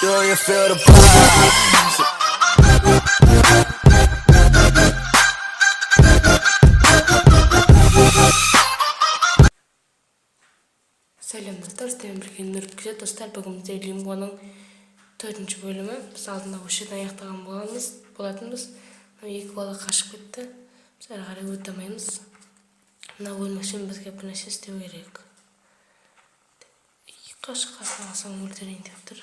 Do you feel the vibes? Сәлем достар, сіздермен бірге Нұргүзет достар. Бүгін бізде Лимбоның 4-ші бөлімі. Біз алдында осы жерден аяқтаған болатынбыз. Екі бала қашып кетті. Біз әрі қарай өте алмаймыз. Мына өлмек үшін бізге бір нәрсе істеу керек. Қашып қасына алсам өлтірейін деп тұр.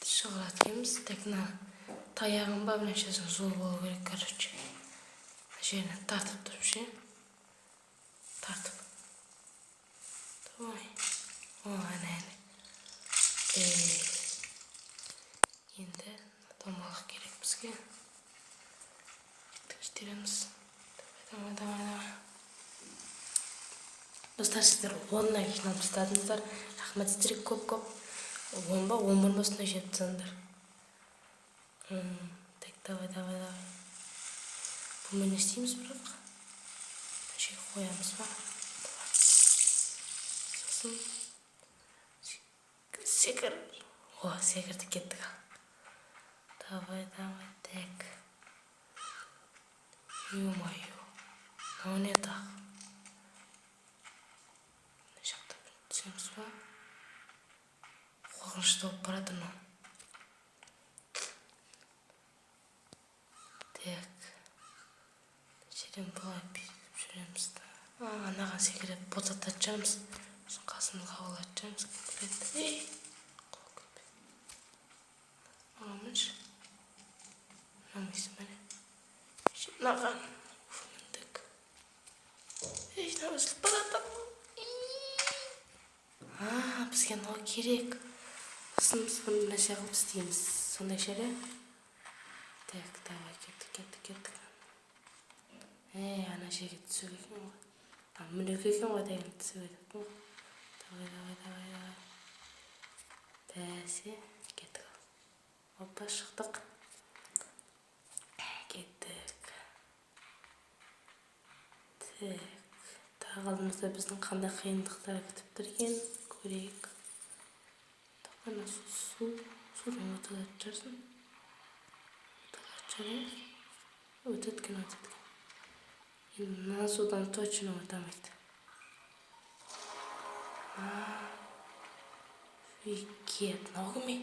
Шығарат кеміз. Тек мына таяғын ба бір нәрсесін жұлып алу керек, короче. Жеріне тартып тұрып ше. Тартып. Ой, әне. Енді домалық керек бізге. Істереміз. Давай. Достар, сіздер 10-на жинап тастадыңыздар. Рахмет сіздерге көп. 10 ба, 11 басына жеп тастадыңдар. Так, давай. Бұны не істейміз бірақ? Шек қоямыз ба? Секір. Секірді кеттік. Давай, так. Ё-моё. Мынау не тақ. Мына жақта бір түсеміз ба? Қорқынышты болып барады мынау. Так. Жерден былай бүйтіп жүреміз. Анаған секіріп ботататын шығармыз. Сосын қасымызға алатын шығармыз. Ей! Қол көпе. Аламыншы. Намайсың мәне. Наған. Мүндік. Ей, намайсың барады. Бізге нау керек. Сосын біз бұны нәрсе қылып істейміз. Сондай шәрі. Так, давай, кеттік. Ана жерге түсу екен ғой. Мүлік екен ғой деген түсу екен ғой. Давай. Бәсе, кеттік. Опа, шықтық. Кеттік. Так. Тағы алдымызда біздің қандай қиындықтар күтіп тұрген көрейік. Тақана судың өтілет жүрсін. Өтеткен. Мына судан точно өтамайды. Фикет, науғыме.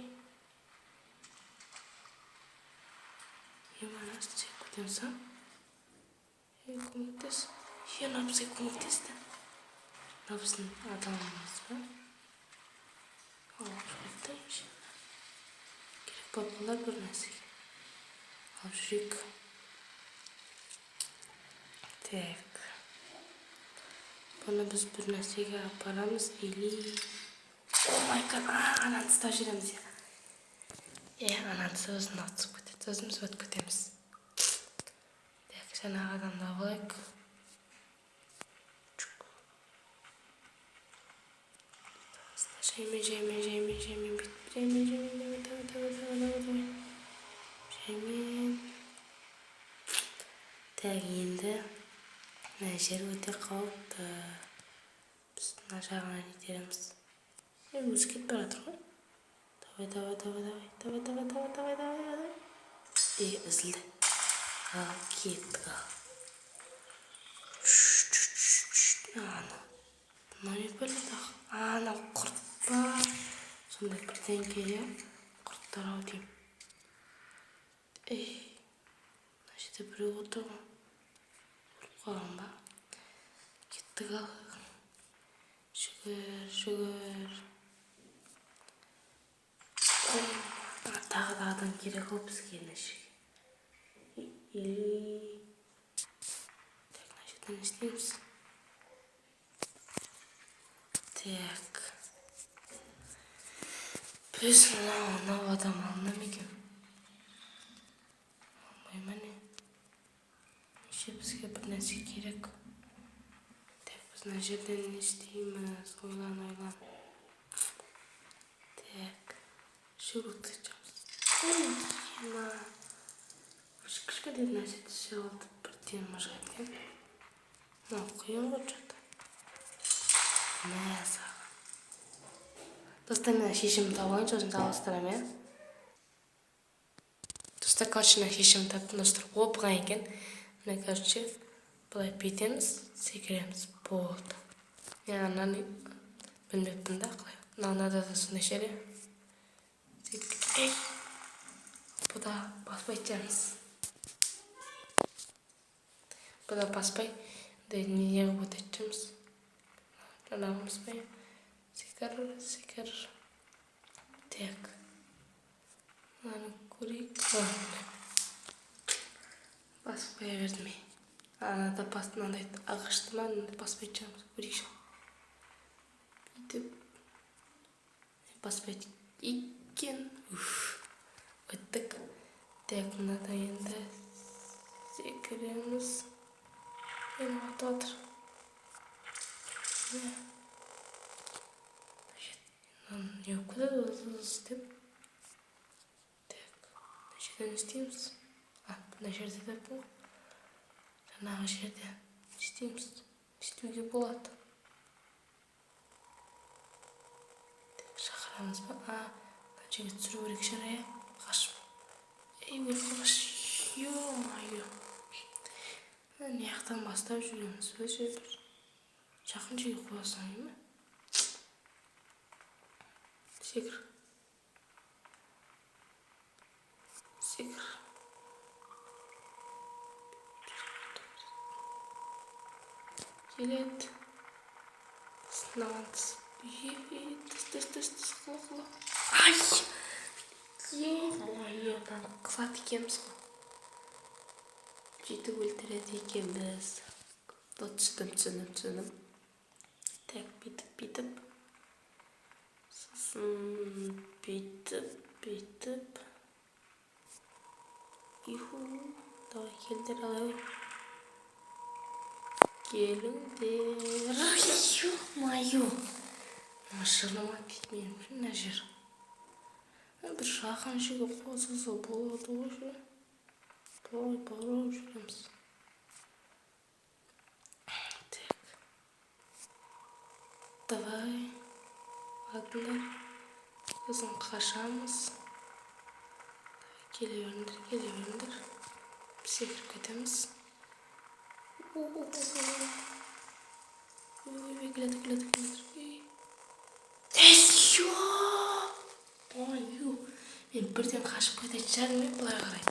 Емана істе көтемсің. Көмектес. Напсы көмектесті. Напсын адамымыз ба? Алып жүректейміз. Керек бапылар бір нәрсеге. Алып жүрек. Так. Бұны біз бір нәрсеге апарамыз или... О май гад, ананы ұстап жүреміз. Ананы өзін атысып көтеді. Өзіміз өтіп көтеміз. Так, жаңағы адамда болайық. Жаймен. Так, енді мына жер өте қауіпті. Біз мына жағынан етеріміз. Өзі кетіп бара жатыр ғой. Давай. Үзілді. Кеттік. Мынау не бөледі? Ана құрт па? Сондай бірден келе құрттар ау дейм. Мына жерде біреу отыр ғой. Қоған ба? Кеттік ал. Жүгір. Тағы да адам керек ол бізге нәшеге. Или... Так, мына жерден істейміз. Так. Біз мынау адам алына мекен? Алмаймын. Ше бізге бір нәрсе керек. Так, біз мына жерден не істейміз? Ойлан. Так. Жүгірді жамыз. Кішкі деп нәрсе түсе алды. Бірден мұжға еткен. Мынау қиын ғой жатыр. Мә саған. Достар, мен шешімді тауып алайыншы, сосын жалғастырамын, иә. Достар, короче, мен шешімді таптым, достар. Опыған екен. Міне, короче, былай бүйтеміз, секіреміз. Болды. Мен ананы білмеппін да, қалай. Мынада да сондай шере. Ей, бұда баспай жатамыз. Бұда баспай, не қылып өтетеміз. Жаңағымыз ба? Секір. Так. Мынаны көрейік. Басып қоя бердім. Анада мынандай ағашты ма, баспай жатамыз. Көрейікші. Бүйтіп. Баспай екен. Өттік. Так, мынада енді секіреміз. Мені атып атыр. Не куда істеп? Так, мына жерден істейміз. Мына жерде де бұл. Жаңағы жерде істейміз. Істеуге болады. Шақырамыз ба? Мына жерге түсіру керек шығар, иә? Қашып. Ой, қаш. Ё-майо. Не жақтан бастап жүреміз. Өзі бір жақын жерге қойсаң, ме? Секір. Келеді. Сынаған тыс. Тыс. Қылы. Ай! Е-майо, қылады екенбіз ғой. Жетіп өлтіреді екенбіз. Түсіндім. Так, бүйтіп. Сосын бүйтіп. Иху, давай келдер алайын. Келіңдер. Ё-майо. Машинама кетмейін. Мына жер. Бір жақын жерге қосылса болады ғой. Бауырау жүреміз. Так. Давай. Ладно. Сосын қашамыз. Келе беріңдер. Секіріп кетеміз. Ой, келеді. Ой, мен бірден қашып кететін шығармын, былай қарай.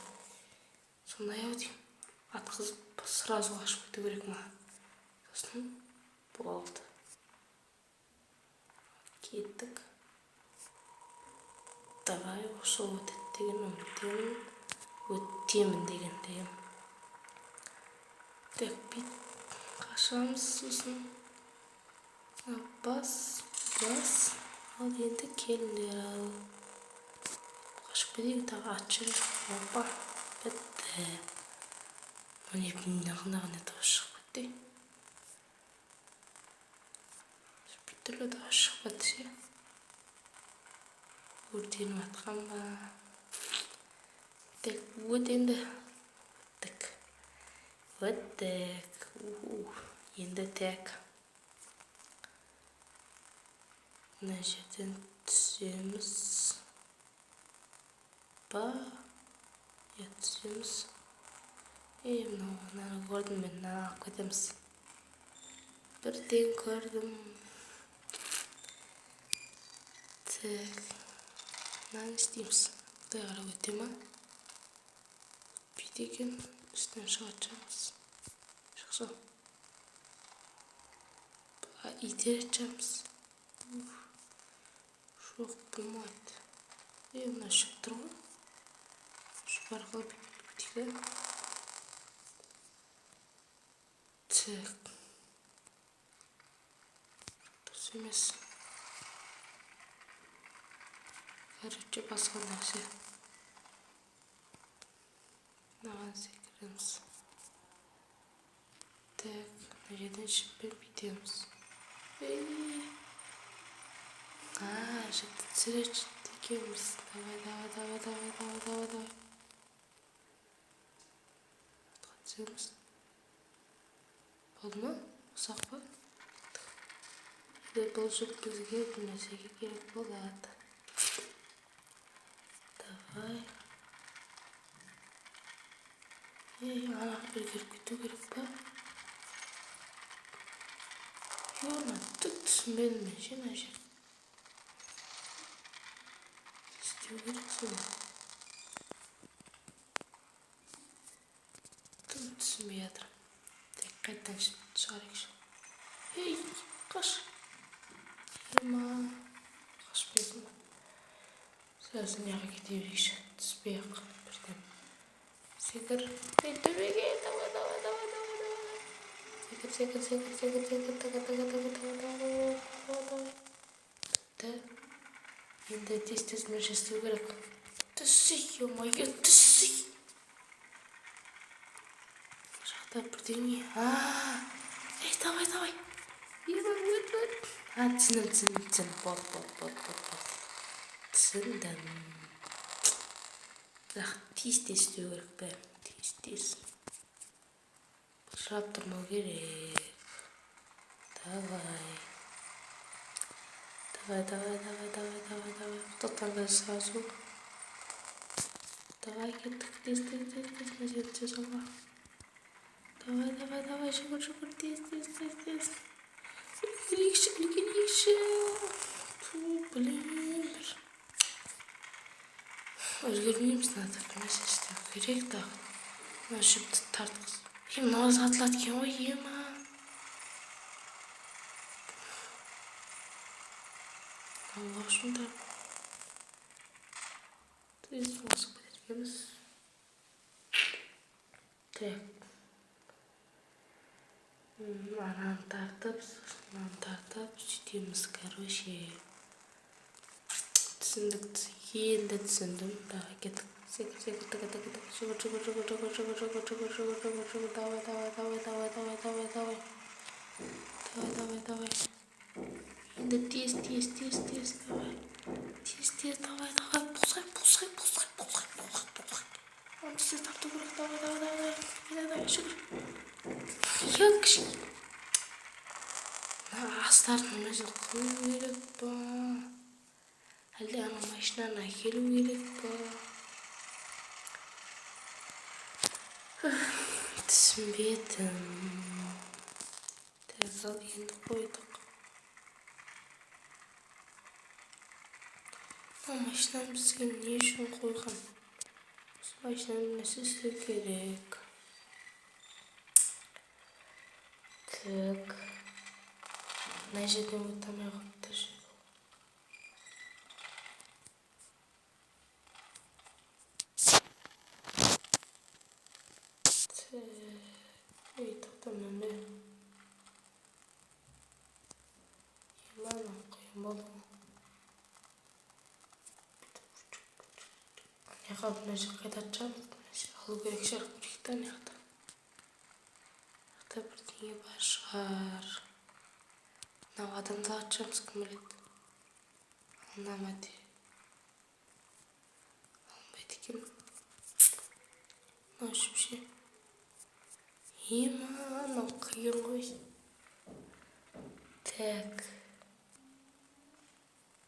Сондай ау деймін. Атқызып сразу қашып кету керек ма? Сосын болды. Кеттік. Давай, осы өтемін деген. Так, бит қашамыз, сосын бас. Ал енді келіндер ал. Қашып кетейік, тағы ат жүр. Опа, бітті. Міне қынаған етіп шығып кетті. Бір түрлі дағы шығып кетті. Өртеніп атқан ба. Так, енді. Өттік. Енді так. Мына жерден түсеміз. Ба. Түсеміз. Мынаны көрдім мен, мынаны алып кетеміз. Бірден көрдім. Так. Мынаны істейміз. Құдай қара өте ма? Бүйт екен. Үстінен шығатшамыз. Шықса. Итер етшамыз. Жоқ, болмайды. Мына шығып тұр ғой. Шығып арқылы бүйтейік. Так. Дұрыс емес. Короче, басқа нәрсе. Мынаған секіреміз. Так, мына жерден шықпен бүйтеміз. Жіпті түсіре екенбіз. Давай. Түсеміз. Болды ма? Ұсақ па? Buluşup bizge bir narsaga kerak bo'ladi. Davay. Ana bir kutu kerak pa. Yo'qmi? Tushunmayman shuni. İstiyorum. Tushunmayapti. Diqqatdan chiqarish. Hey, qosh. Nima? Qoshmayapmi? Sizlarni yoqqa ketaverish. Tushmayaq birdan. Sekir. Hey, turmaga. Davay. Sekir. Endi tez mashasta kerak. Tushik, yo'q, tushik. Şurada birdemi? Ha. Ey, davay. Yürü. Ha, tsin. Bak. Tsindim. Bak, tez diyor ben. Tez. Başarıp durma gerek. Davay. Totalda sağ ol. Давай, тез Allah. Давай, şükür, tez. İlginç. Блин. Özgürlüğüm zaten. Neyse işte. Gerek daha. Ben şimdi tarttık. Hem namaz atlatken o yema. Allah şunu da. Tez nasıl belirgemiz. Tek. Anam tartıp sütüyümüz короче. Түсіндік, енді түсіндім. Давай кеттік. Секір. Давай. Енді тез. Давай. Тез. Давай. Пулсай. Onu tez taptı bırak. Давай. Şükür. Yok. Astarın mesela koyun gerek ba. Hadi ama maşinana geliyor gerek ba. Түсінбедім. Тәзал енді қойдық. Машинаны бізге не үшін қойған? Машинаны несі істеу керек? Так. Мына жерден өтамай қалыпты. Ой, тоқтамын бе. Емана қиын болды. Ne kadar mına qaytaracağım. Alу керек шығар көйлектен яқты. Яқта бірдеңе бар шығар. Мынау адамды атжамыз кім біледі. Алмайды екен. Мынау шүпше. Мынау қиын ғой. Так.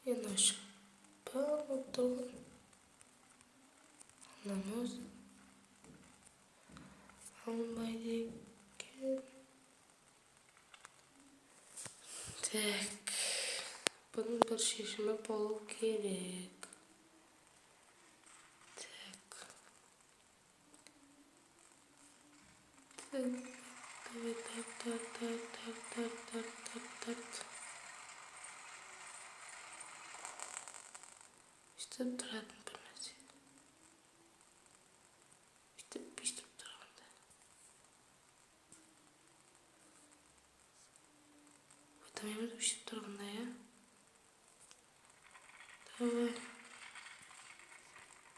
Мынау шықпа отырған. Namaz almaydı ki. Tak. Bunun bir şişme bolu gerek. Tak. İşte duralım. Tamam, pişip durumda ya. Давай.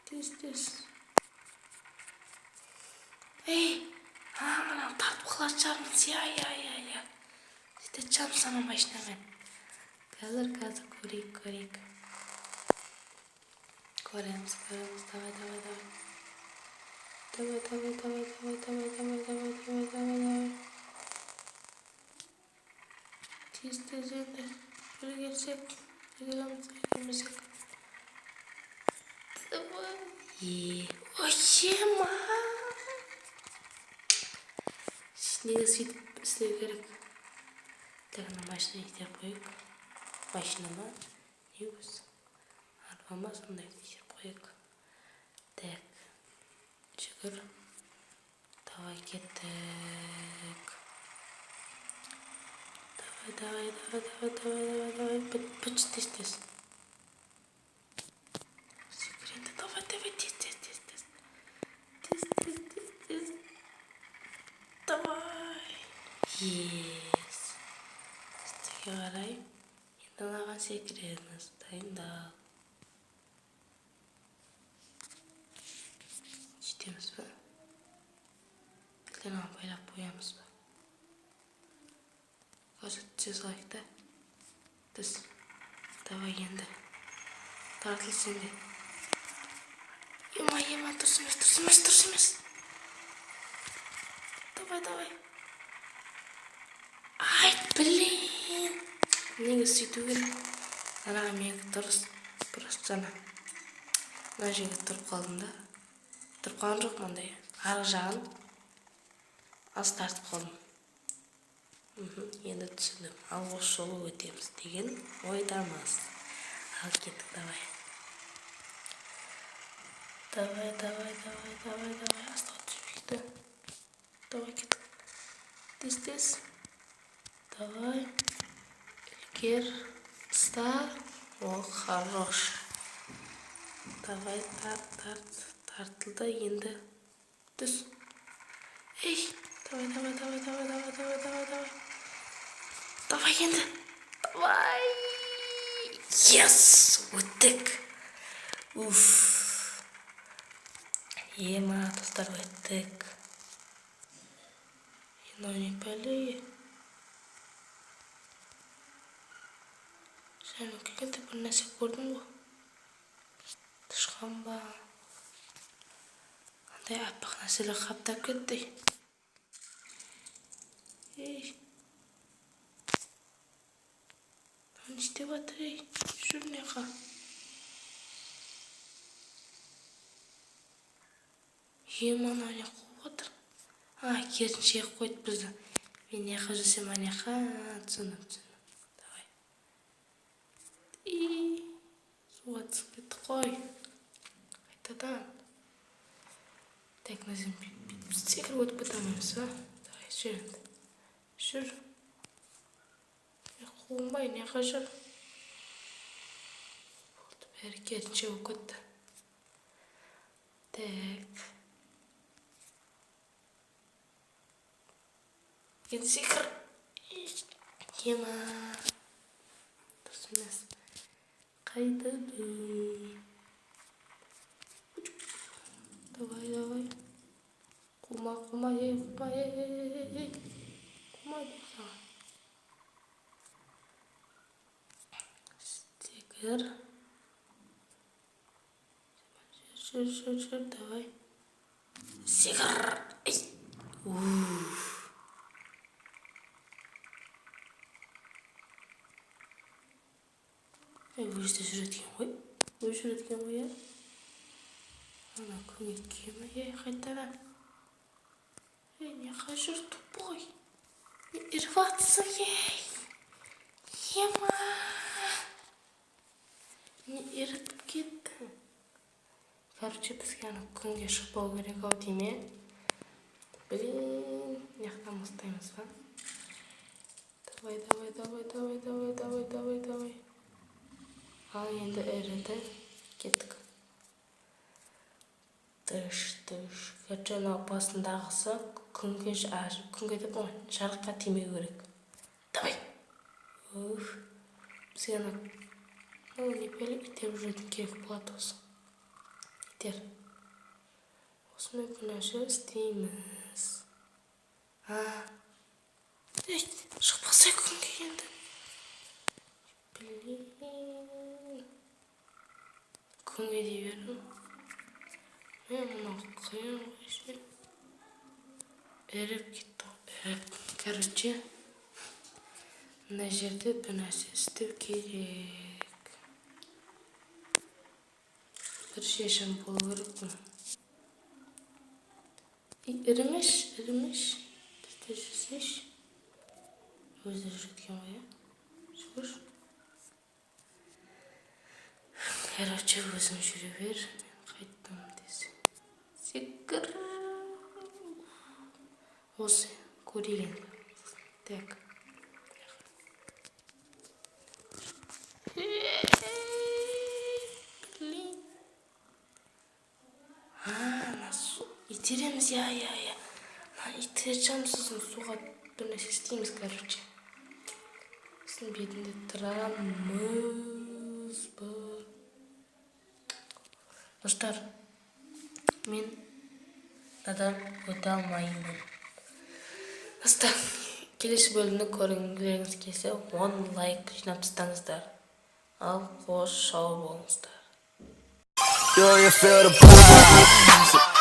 Tez. Ey! Mınam tartıp kılaşacağımız ya. İşte çam sana başına ben. Hazır köreyik. Köremiz. Давай. Tez. Bir gelsek. Gelmesek. Давай. Ойема. Негізі сөйтіп істеу керек. Тағына машина итеріп қойып. Машина ма? Не осы? Арба ма? Сондай итеріп қойып. Так. Жүгір. Давай кеттік. Давай. Пыч, тез. Секретті, давай, тез. Тез. Давай. Yes. Істеге қарай. Енді алған секретіміз дайындал. Жетеміз ба? Тілден байлап қоямыз ба? Қазір тез алайық та. Тез. Давай енді. Тартыл сенде. Ема, дұрыс емес. Давай. Ай, блин. Неге сөйту керек? Анаға мен дұрыс. Просто жана. Мына жерге тұрып қалдым да. Тұрып қалған жоқ мындай. Арғы жағын аз тартып қалдым. Енді түсіндім. Ал осы жолы өтеміз деген ойдамыз. Ал кеттік, давай. Давай. Астаға түспейді. Давай кеттік. Тез. Давай. Ілгер. Ста. О, хорош. Давай, тартылды енді. Түс. Ей, давай. Давай енді. Давай. Yes, өттік. Уф. Ема, достар, өттік. Но не пәлі. Жаңа келгенде бір нәрсе көрдім ғой. Тышқан ба. Қандай аппақ нәрселер қаптап кетті. Ей. Не істеп жатыр, ей. Жүр неға. Ема, не қойып жатыр. Керісінше қойды бізді. Мен неға жүрсем, неға. Түсіндім. Давай. Суға түсіп кетті қой. Қайтадан. Так, назем. Секір өтіп кетамыз, а? Давай, жүр енді. Жүр. Қуынбай, неға жүр. Бәрі керісінше өтіп кетті. Так. Енді секір. Ема. Дұрыс емес. Қайтадан. Давай. Қума, ей. Қума дейсің. Секір. Жүр, давай. Секір. Ей. Өзі жүреткен ғой, я. Ана көңетке ма, қайтадан. Неға жүр, тупой. Не ирваться, ей. Ема. Не иріп кетті. Короче, бізге ана күнге шықпау керек ау дейме. Блин, неқтан мұстаймыз ба? Давай. Ал енді әріді кеттік. Тыш. Кәтжана басындағысы күнге деп оң жарыққа тимеу керек. Давай. Бізге ана не пәлі итеп жүретін керек болады осы. Итер. Осымен бір нәрсе істейміз. Ей, шықпасай күнге енді. Блин. Күнге дей бердім. Мен мұнау қиын қойшы. Әріп кетті. Короче, Мына жерде bir нәрсе істеу керек. Bir шешім болу керек бұл. Ірімеш. Бізде жүрсеш. Өзі жүреткен ғой, жүр. Короче, өзің жүре бер. Қайттым десе. Секір. Осы, көрейін. Так. Блин. Итереміз, я. Итер жамсызын суға бір нәрсе істейміз, короче. Сіздің бетінде тұрамыз ба? Достар, мен надан өте алмаймын. Достар, келесі бөлімді көргіңіз келсе 10 лайк жинап тастаңыздар. Ал қош сау болыңыздар. Do you feel the vibes?